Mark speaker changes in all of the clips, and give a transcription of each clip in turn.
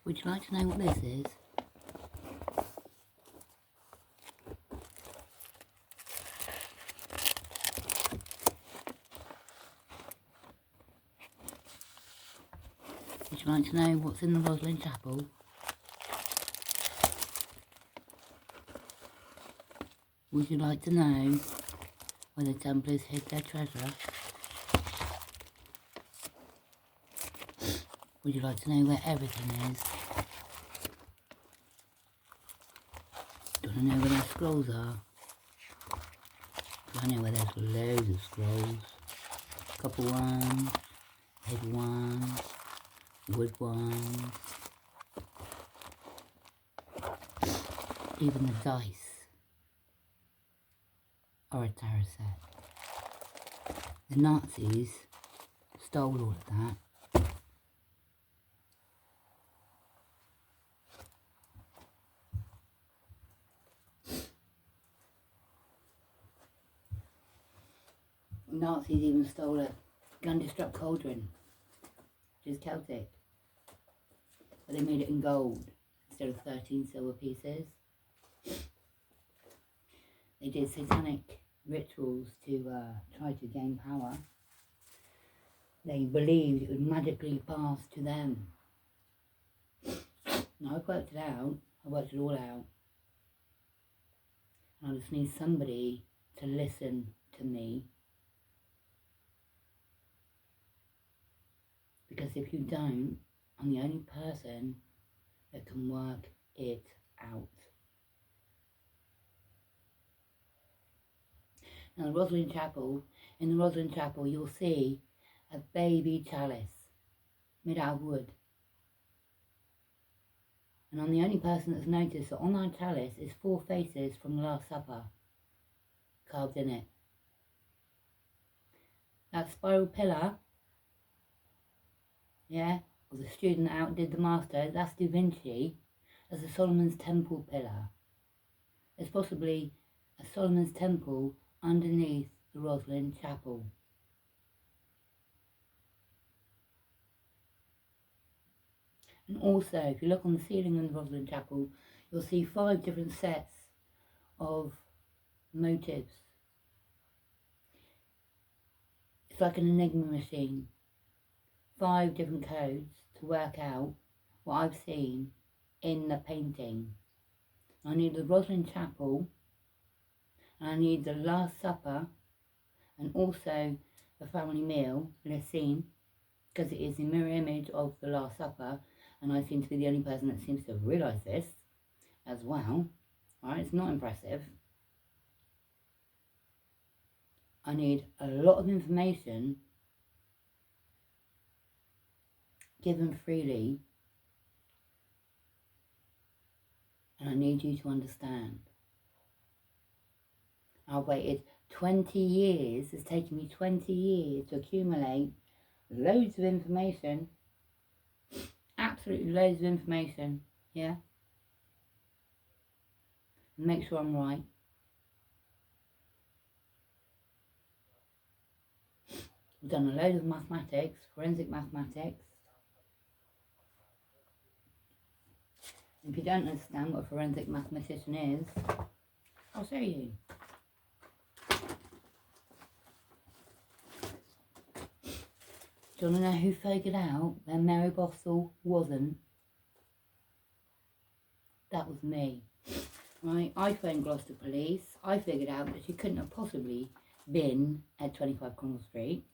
Speaker 1: Would you like to know what this is? Would you like to know what's in the Rosalind Chapel? Would you like to know where the Templars hid their treasure? Would you like to know where everything is? Do you want to know where their scrolls are? I know where there's loads of scrolls. Copper ones, heavy ones, wood ones. Even the dice are a tarot set. The Nazis stole all of that. Nazis even stole a gun-struck cauldron, which is Celtic, but they made it in gold instead of 13 silver pieces. They did satanic rituals to try to gain power. They believed it would magically pass to them. Now I've worked it out, I worked it all out, and I just need somebody to listen to me. Because if you don't, I'm the only person that can work it out. Now in the Rosalind Chapel, you'll see a baby chalice made out of wood. And I'm the only person that's noticed that on that chalice is 4 faces from the Last Supper carved in it. That spiral pillar, yeah, of the student that outdid the master, that's Da Vinci. That's a Solomon's Temple pillar. There's possibly a Solomon's Temple underneath the Rosalind Chapel. And also, if you look on the ceiling in the Rosalind Chapel, you'll see 5 different sets of motifs. It's like an enigma machine. 5 different codes to work out what I've seen in the painting. I need the Rosalind Chapel, and I need the Last Supper, and also the family meal, Lessine, because it is the mirror image of the Last Supper, and I seem to be the only person that seems to have realised this as well. Alright, it's not impressive. I need a lot of information given freely, and I need you to understand. I've waited 20 years, it's taken me 20 years to accumulate loads of information, absolutely loads of information, yeah? And make sure I'm right. I've done a load of mathematics, forensic mathematics. If you don't understand what a forensic mathematician is, I'll show you. Do you want to know who figured out that Mary Boswell wasn't? That was me. Right, I phoned Gloucester Police. I figured out that she couldn't have possibly been at 25 Cromwell Street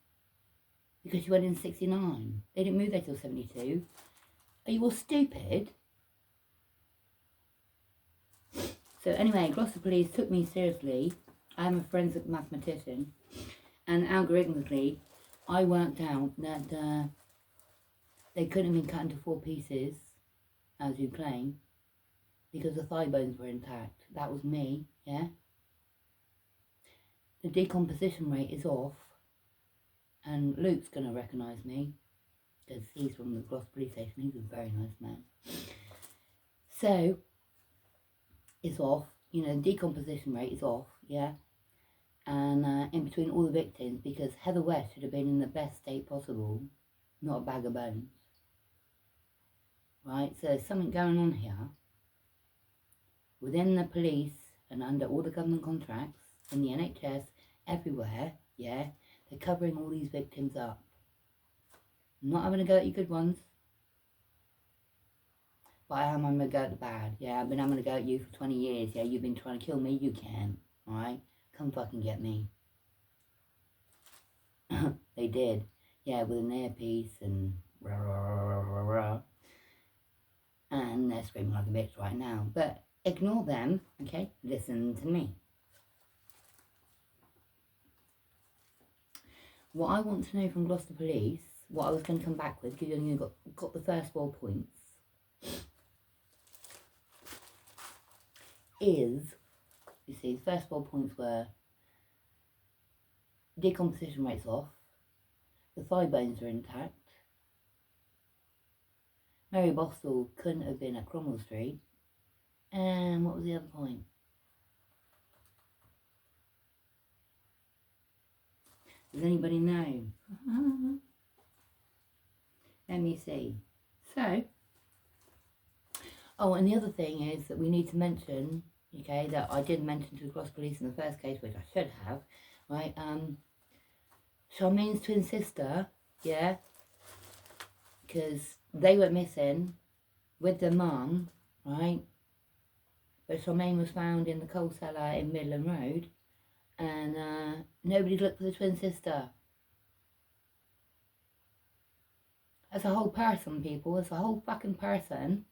Speaker 1: because she went in 69. They didn't move there till 72. Are you all stupid? So anyway, Gloucester Police took me seriously. I am a forensic mathematician, and algorithmically I worked out that they couldn't have been cut into 4 pieces, as you claim, because the thigh bones were intact. That was me, yeah? The decomposition rate is off, and Luke's going to recognise me, because he's from the Gloucester Police Station. He's a very nice man. So, it's off, you know, the decomposition rate is off, yeah? And in between all the victims, because Heather West should have been in the best state possible, not a bag of bones. right? So there's something going on here within the police and under all the government contracts in the NHS, everywhere, yeah? They're covering all these victims up. I'm not having a go at you good ones, but I am having a go at the bad. Yeah, I've been having a go at you for 20 years. Yeah, you've been trying to kill me, you can, alright? Come fucking get me. They did. Yeah, with an earpiece and rah, rah, rah, rah, rah, rah. And they're screaming like a bitch right now. But ignore them, okay? Listen to me. What I want to know from Gloucester Police, what I was going to come back with, because you only got the first 4 points, is, you see, the first 4 points were decomposition rates off, the thigh bones are intact, Mary Bostel couldn't have been at Cromwell Street, and what was the other point? Does anybody know? Let me see. So, oh, and the other thing is that we need to mention, okay, that I did mention to the Cross Police in the first case, which I should have, right, Charmaine's twin sister, yeah, because they went missing with their mum, right, but Charmaine was found in the coal cellar in Midland Road, and nobody's looked for the twin sister. That's a whole person, people. It's a whole fucking person.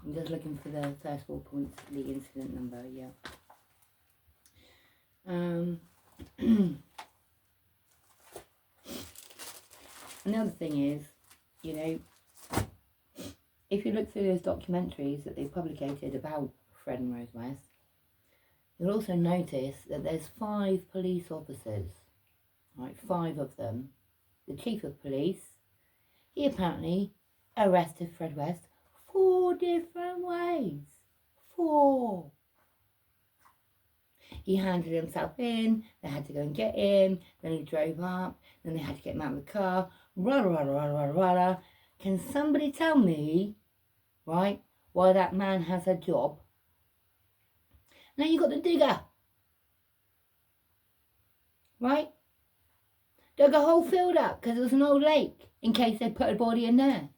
Speaker 1: I'm just looking for the first 4 points, the incident number, yeah. Another thing is, you know, if you look through those documentaries that they've published about Fred and Rose West, you'll also notice that there's 5 police officers, right, 5 of them. The chief of police, he apparently arrested Fred West 4 different ways. 4. He handed himself in, they had to go and get him, then he drove up, then they had to get him out of the car, rah, rah, rah, rah, rah, rah. Can somebody tell me, right, why that man has a job? Now you got the digger, right? Dug a whole field up because it was an old lake in case they put a body in there.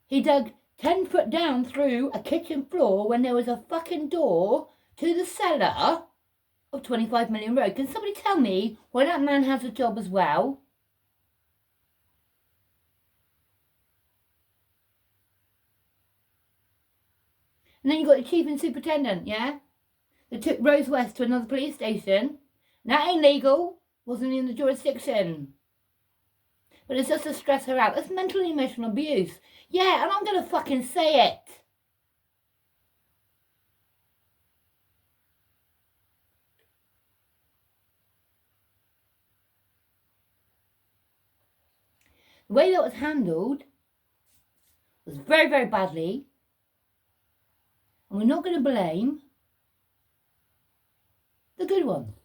Speaker 1: He dug 10 foot down through a kitchen floor when there was a fucking door to the cellar of 25 Million Road. Can somebody tell me why that man has a job as well? And then you got the chief and superintendent, yeah? They took Rose West to another police station. That ain't legal. Wasn't in the jurisdiction. But it's just to stress her out. That's mental and emotional abuse. Yeah, and I'm going to fucking say it. The way that was handled was very, very badly. And we're not going to blame the good ones.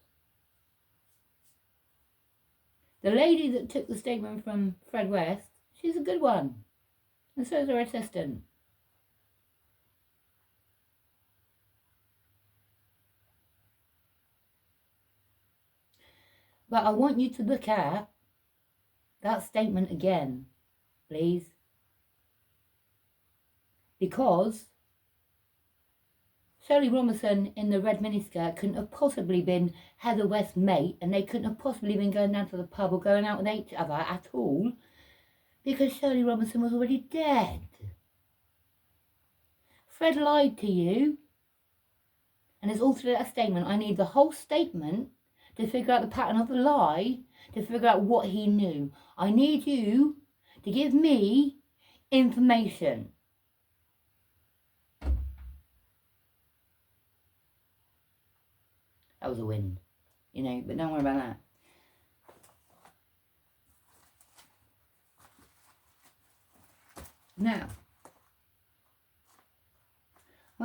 Speaker 1: The lady that took the statement from Fred West, she's a good one. And so is her assistant. But I want you to look at that statement again, please. Because Shirley Robinson in the red miniskirt couldn't have possibly been Heather West's mate, and they couldn't have possibly been going down to the pub or going out with each other at all, because Shirley Robinson was already dead. Fred lied to you, and it's all through that statement. I need the whole statement to figure out the pattern of the lie, to figure out what he knew. I need you to give me information. That was a win, you know, but don't worry about that. Now,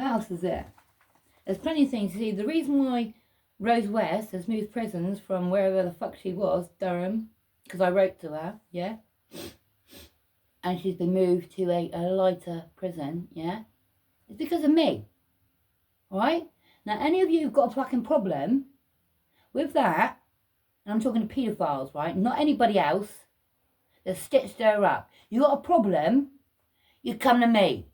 Speaker 1: What else is there? There's plenty of things. See, the reason why Rose West has moved prisons from wherever the fuck she was, Durham, because I wrote to her, yeah? And she's been moved to a lighter prison, yeah? It's because of me, alright? Now, any of you who've got a fucking problem with that, and I'm talking to paedophiles, right? Not anybody else. They've stitched her up. You got a problem, you come to me.